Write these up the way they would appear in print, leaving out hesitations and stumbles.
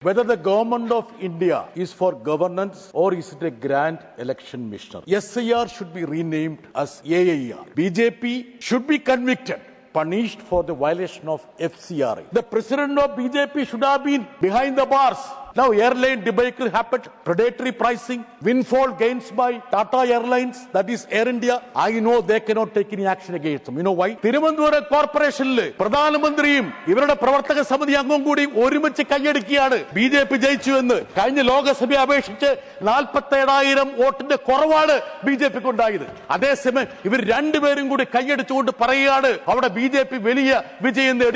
Whether the government of India is for governance or is it a grand election machinery? SIR should be renamed as AIR. BJP should be convicted, punished for the violation of FCRA. The president of BJP should have been behind the bars. Now airline debacle happened, predatory pricing, windfall gains by Tata Airlines, that is Air India. I know they cannot take any action against them. You know why? Tirumandura Corporation, Pradhan Mandriim, Ivada Pravartaka Samadi Angungudi, Orimachi Kayadikiada, BJP Jaichu, Kanya Loga Sabi Abeshiche, Nalpatairam, what the Korwada, BJP could die. Adesime, if it ran to wearing good Kayad to Parayada, how the BJP Velia, Vijay and the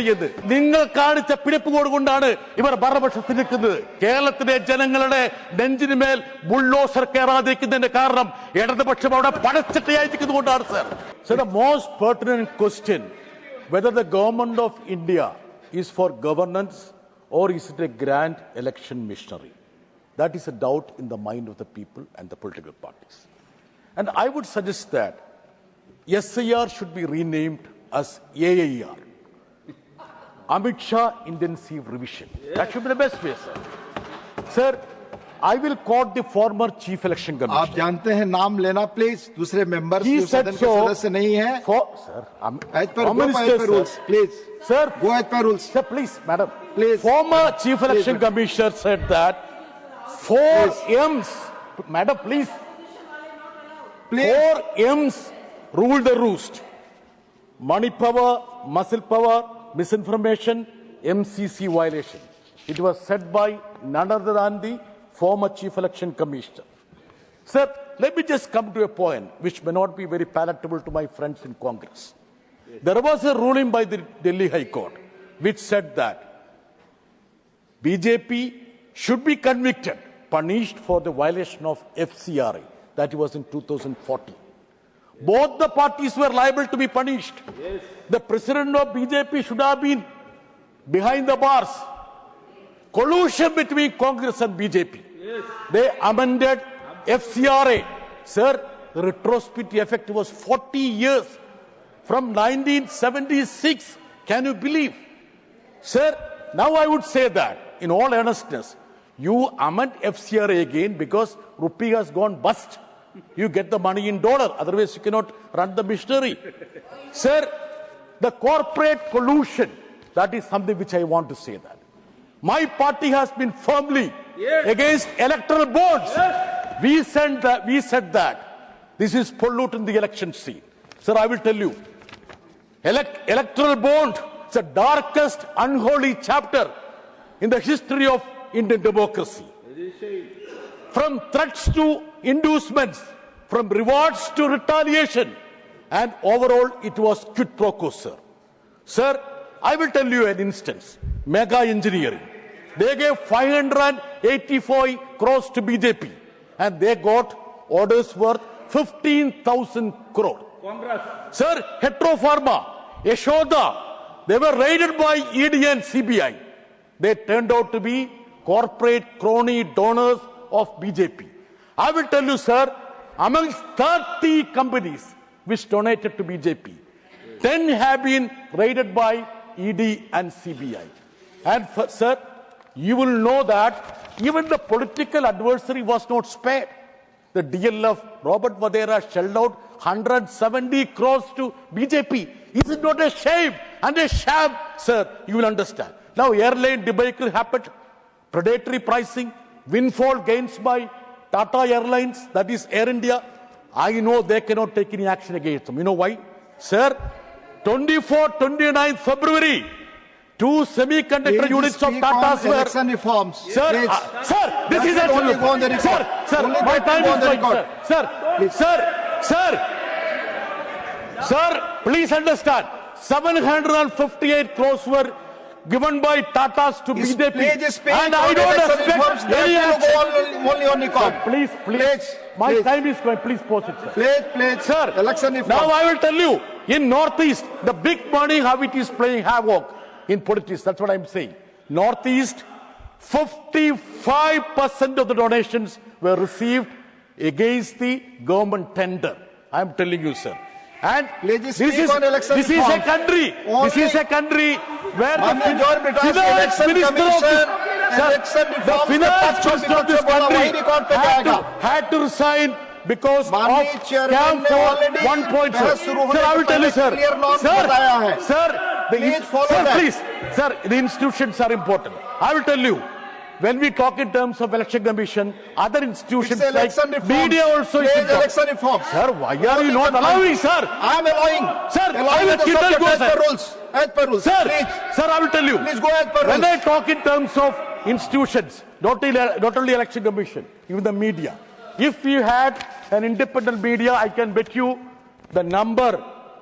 Ninga card is a Pidapugundana, Ivar Barabashatik. കേരളത്തിലെ ജനങ്ങളുടെ നെഞ്ചിനുമേൽ bulldozer കേറാതിരിക്കുന്നതിന്റെ കാരണം ഇടതുപക്ഷം അവിടെ പടച്ചട്ടയായിരിക്കുന്നതുകൊണ്ടാണ് sir. So the most pertinent question, whether the government of India is for governance or is it a grand election machinery, that is a doubt in the mind of the people and the political parties. And I would suggest that SIR should be renamed as AIR. Amit Shah Intensive Revision. That should be the best way, sir. Sir, I will quote the former Chief Election Commissioner. आप जानते हैं नाम लेना please दूसरे members He जो said सदन के so. सदस्य नहीं है Sir, as per rules, please. Sir, Go as per rules. Sir, please, madam. Please. Former Chief Election Commissioner said that 4 M's, madam, please. 4 M's rule the roost. Money power, muscle power, misinformation, MCC violation. It was said by none other than the former Chief Election Commissioner. Sir, let me just come to a point which may not be very palatable to my friends in Congress. There was a ruling by the Delhi High Court which said that BJP should be convicted, punished for the violation of FCRA. That was in 2014. Both the parties were liable to be punished. Yes. The president of BJP should have been behind the bars. Collusion between Congress and BJP. Yes. They amended FCRA. Sir, the retrospective effect was 40 years from 1976. Can you believe? Sir, now I would say that, in all earnestness, you amend FCRA again because rupee has gone bust. You get the money in dollar, otherwise you cannot run the machinery. Sir, the corporate collusion, that is something which I want to say that. My party has been firmly against electoral bonds. Yes. We said that this is polluting the election scene. Sir, I will tell you, electoral bond is the darkest, unholy chapter in the history of Indian democracy. From threats to inducements, from rewards to retaliation, and overall it was quid pro quo, sir. Sir, I will tell you an instance. Mega engineering. They gave 584 crores to BJP and they got orders worth 15,000 crore. Congress. Sir, Hetero Pharma, Yashoda, they were raided by ED and CPI. They turned out to be corporate crony donors of BJP. I will tell you, sir, amongst 30 companies which donated to BJP, 10 have been raided by ED and CBI. And sir, you will know that even the political adversary was not spared. The DLF, Robert Vadera, shelled out 170 crores to BJP. Is it not a shame and a sham, sir? You will understand. Now airline debacle happened, predatory pricing, windfall gains by Tata Airlines, that is Air India. I know they cannot take any action against them. You know why? Sir, 24-29 February, 2 semiconductor units of Tata's were... election reforms. Sir, sir, this is absolute. Sir, my time is going, Sir, please understand. 758 crores were given by Tatas to BJP. And I don't expect any action. Only on the Please. My time is going. Please pause it, sir. Please. Sir, election now I will tell you, in Northeast, the big money, how it is playing havoc in politics. That's what I'm saying. Northeast, 55% of the donations were received against the government tender. I'm telling you, sir. And this is a country where the finance minister of election the reforms finance minister of this country had to resign because of scam for 1 point. Sir, I will tell you, sir. Please, sir, the institutions are important. I will tell you. When we talk in terms of election commission, other institutions like media also is important. Sir, why are you not allowing, sir? I am allowing. Sir, I will keep that as per rules. As per rules. Sir, please. Sir, I will tell you. Please go as per rules. When I talk in terms of institutions, not only election commission, even the media. If you had an independent media, I can bet you the number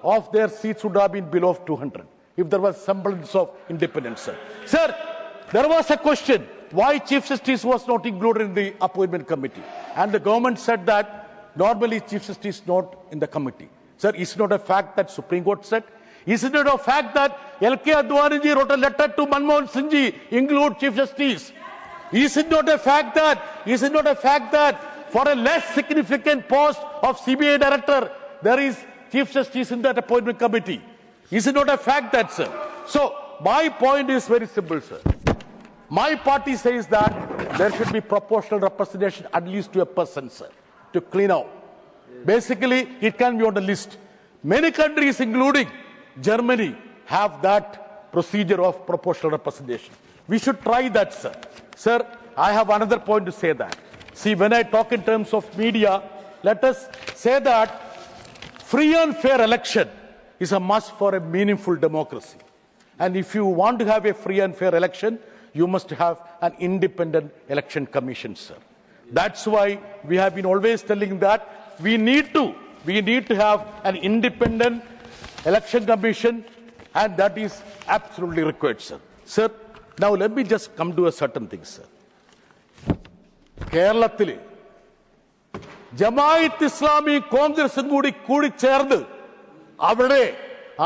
of their seats would have been below 200. If there was semblance of independence, sir. Sir, there was a question. Why Chief Justice was not included in the appointment committee? And the government said that normally Chief Justice is not in the committee. Sir, is it not a fact that Supreme Court said? Is it not a fact that L.K. Advani wrote a letter to Manmohan Singh include Chief Justice? Is it not a fact that for a less significant post of CBI director, there is Chief Justice in that appointment committee? Is it not a fact that, sir? So, my point is very simple, sir. My party says that there should be proportional representation at least to a person, sir, to clean out. Basically, it can be on the list. Many countries, including Germany, have that procedure of proportional representation. We should try that, sir. Sir, I have another point to say that. See, when I talk in terms of media, let us say that free and fair election is a must for a meaningful democracy. And if you want to have a free and fair election, you must have an independent election commission, sir. That's why we have been always telling that we need to have an independent election commission, and that is absolutely required, sir. Sir, now let me just come to a certain thing, sir. Keralathile Jamaat Islami Congressum കൂടി ചേർന്ന് അവിടെ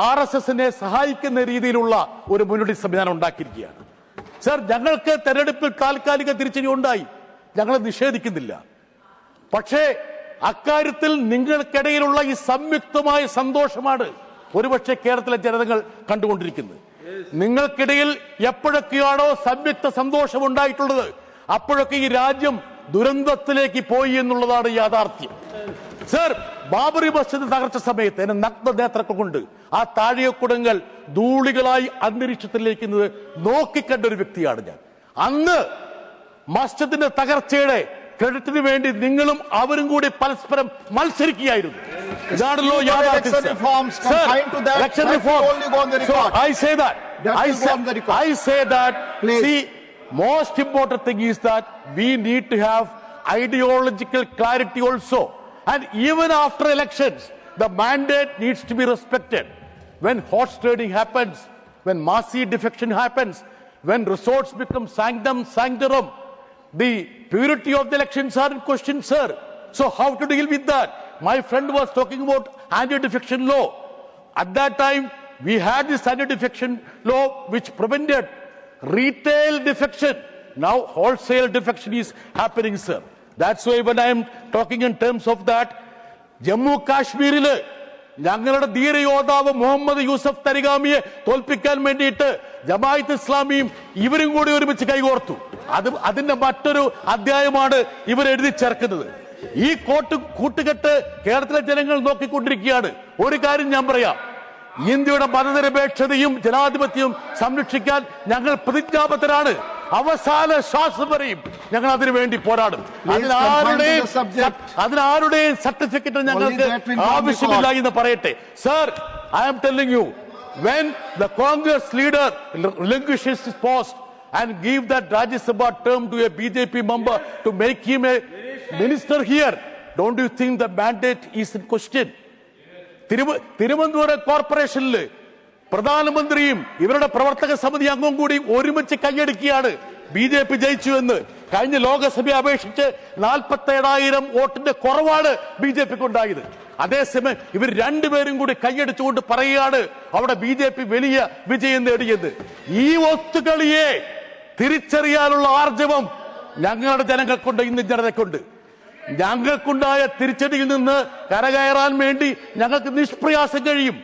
RSSനെ സഹായിക്കുന്ന രീതിയിലുള്ള ഒരു മുന്നണി സംവിധാനം ഉണ്ടാക്കിയിരിക്കുകയാണ്. Sir, ഞങ്ങൾക്ക് തെരഞ്ഞെടുപ്പിൽ താൽക്കാലിക തിരിച്ചടി ഉണ്ടായി, ഞങ്ങൾ നിഷേധിക്കുന്നില്ല. പക്ഷേ അക്കാര്യത്തിൽ നിങ്ങൾക്കിടയിലുള്ള ഈ സംയുക്തമായ സന്തോഷമാണ് ഒരുപക്ഷെ കേരളത്തിലെ ജനതകൾ കണ്ടുകൊണ്ടിരിക്കുന്നത്. നിങ്ങൾക്കിടയിൽ എപ്പോഴൊക്കെയാണോ സംയുക്ത സന്തോഷം ഉണ്ടായിട്ടുള്ളത്, അപ്പോഴൊക്കെ ഈ രാജ്യം ദുരന്തത്തിലേക്ക് പോയി എന്നുള്ളതാണ് യാഥാർത്ഥ്യം. സർ, ബാബറി മസ്ജിദ് തകർച്ച സമയത്ത് എന്നെ നഗ്ന നേത്രങ്ങൾ കൊണ്ട് ആ താഴികക്കുടങ്ങൾ ധൂളികളായി അന്തരീക്ഷത്തിലേക്ക് നോക്കിക്കണ്ട ഒരു വ്യക്തിയാണ് ഞാൻ. അന്ന് മസ്ജിദിന്റെ തകർച്ചയുടെ ക്രെഡിറ്റിന് വേണ്ടി നിങ്ങളും അവരും കൂടി പരസ്പരം മത്സരിക്കുകയായിരുന്നു. ഇതാണല്ലോ യാഥാർത്ഥ്യം. Most important thing is that we need to have ideological clarity also. And even after elections, the mandate needs to be respected. When horse trading happens, when massive defection happens, when resorts become sanctorum, the purity of the elections are in question, sir. So how to deal with that? My friend was talking about anti-defection law. At that time, we had this anti-defection law which prevented retail defection. Now wholesale defection is happening, sir. That's why when I am talking in terms of that, Jammu Kashmir ഞങ്ങളുടെ ധീരയോദ്ധാവ് മുഹമ്മദ് യൂസഫ് തരിഗാമിയെ തോൽപ്പിക്കാൻ വേണ്ടിയിട്ട് ജമാഅത്ത് ഇസ്ലാമിയും ഇവരും കൂടി ഒരുമിച്ച് കൈകോർത്തു. അതിന്റെ മറ്റൊരു അധ്യായമാണ് ഇവർ എഴുതി ചേർക്കുന്നത്. ഈ കൂട്ടുകെട്ട് കേരളത്തിലെ ജനങ്ങൾ നോക്കിക്കൊണ്ടിരിക്കുകയാണ്. ഒരു കാര്യം ഞാൻ പറയാം, ഇന്ത്യയുടെ മതനിരപേക്ഷതയും ജനാധിപത്യവും സംരക്ഷിക്കാൻ ഞങ്ങൾ പ്രതിജ്ഞാബദ്ധരാണ്. അവസാന ശ്വാസം വരെയും ഞങ്ങൾ അതിനു വേണ്ടി പോരാടും. അതിനാരുടെയും സർട്ടിഫിക്കറ്റ് ഞങ്ങൾക്ക് ആവശ്യമില്ല എന്ന് പറയട്ടെ. Sir, I am telling you, when the Congress leader relinquishes his post and give that Rajya Sabha term to a BJP member to make him a minister here, don't you think the mandate is in question? Thiruvananthapuram കോർപ്പറേഷനിൽ പ്രധാനമന്ത്രിയും ഇവരുടെ പ്രവർത്തക സമിതി അംഗവും കൂടി ഒരുമിച്ച് കൈയടിക്കുകയാണ് BJP ജയിച്ചു എന്ന്. കഴിഞ്ഞ ലോകസഭയെ അപേക്ഷിച്ച് 47,000 വോട്ടിന്റെ കുറവാണ് BJPക്ക് ഉണ്ടായത്. അതേസമയം ഇവർ രണ്ടുപേരും കൂടി കൈയടിച്ചുകൊണ്ട് പറയുകയാണ് അവിടെ BJP വലിയ വിജയം നേടിയത്. ഈ ഒത്തുകളിയെ തിരിച്ചറിയാനുള്ള ആർജവം ഞങ്ങളുടെ ജനങ്ങൾക്കുണ്ട്, ഇന്ന് ജനതയ്ക്കുണ്ട്. ഞങ്ങൾക്കുണ്ടായ തിരിച്ചടിയിൽ നിന്ന് കരകയറാൻ വേണ്ടി ഞങ്ങൾക്ക് നിഷ്പ്രയാസം കഴിയും.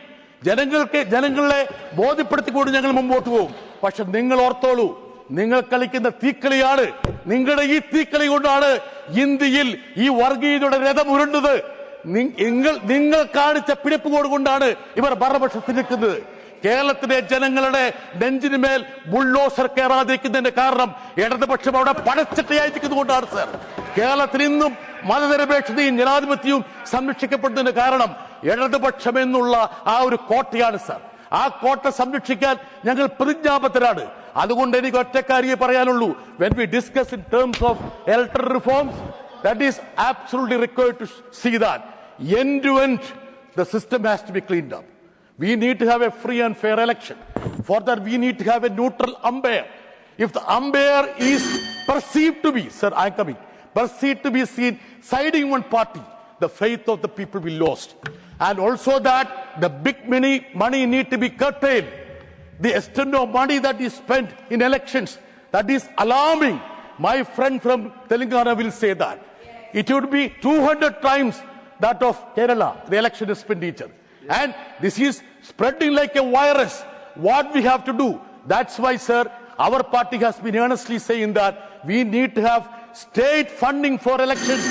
ജനങ്ങളെ ബോധ്യപ്പെടുത്തിക്കൊണ്ട് ഞങ്ങൾ മുമ്പോട്ട് പോകും. പക്ഷെ നിങ്ങൾ ഓർത്തോളൂ, നിങ്ങൾ കളിക്കുന്ന തീക്കളിയാണ്. നിങ്ങളുടെ ഈ തീക്കളി കൊണ്ടാണ് ഇന്ത്യയിൽ ഈ വർഗീയതയുടെ രഥം ഉരുണ്ടത്. നിങ്ങൾ കാണിച്ച പിടിപ്പുകോട് കൊണ്ടാണ് ഇവർ ഭരണപക്ഷത്തിൽ നിൽക്കുന്നത്. കേരളത്തിലെ ജനങ്ങളുടെ നെഞ്ചിനുമേൽ ബുൾഡോസർ കയറാതിരിക്കുന്നതിന്റെ കാരണം ഇടതുപക്ഷം അവിടെ പടച്ചട്ടയായിരിക്കുന്നതുകൊണ്ടാണ് സർ. കേരളത്തിൽ ഇന്നും മതനിരപേക്ഷതയും ജനാധിപത്യവും സംരക്ഷിക്കപ്പെടുന്നതിന്റെ കാരണം ഇടതുപക്ഷം എന്നുള്ള ആ ഒരു കോട്ടയാണ് സർ. ആ കോട്ട സംരക്ഷിക്കാൻ ഞങ്ങൾ പ്രതിജ്ഞാബദ്ധരാണ്. അതുകൊണ്ട് എനിക്ക് ഒറ്റക്കാരിയെ പറയാനുള്ളൂ. When we discuss in terms of electoral reforms, that is absolutely required to see that end to end the system has to be cleaned up. We need to have a free and fair election. For that we need to have a neutral umpire. If the umpire is perceived to be, sir, I am coming, perceived to be seen siding one party, the faith of the people will be lost. And also that the big money need to be curtailed. The extent of money that is spent in elections, that is alarming. My friend from Telangana will say that. It would be 200 times that of Kerala, the election expenditure. And this is spreading like a virus. What we have to do? That's why, sir, our party has been earnestly saying that we need to have state funding for elections.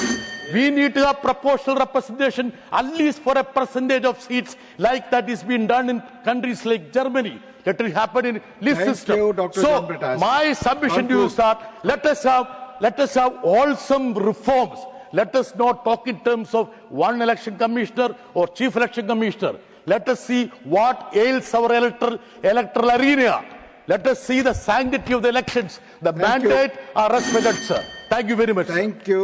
We need to have proportional representation, at least for a percentage of seats, like that is being done in countries like Germany. Let it happen in list Thank system. you, Dr. So, John Brittas. my submission to you is that let us have wholesome reforms. Let us not talk in terms of one election commissioner or chief election commissioner. Let us see what ails our electoral arena. Let us see the sanctity of the elections. The mandate are respected, sir. Thank you very much. Thank you.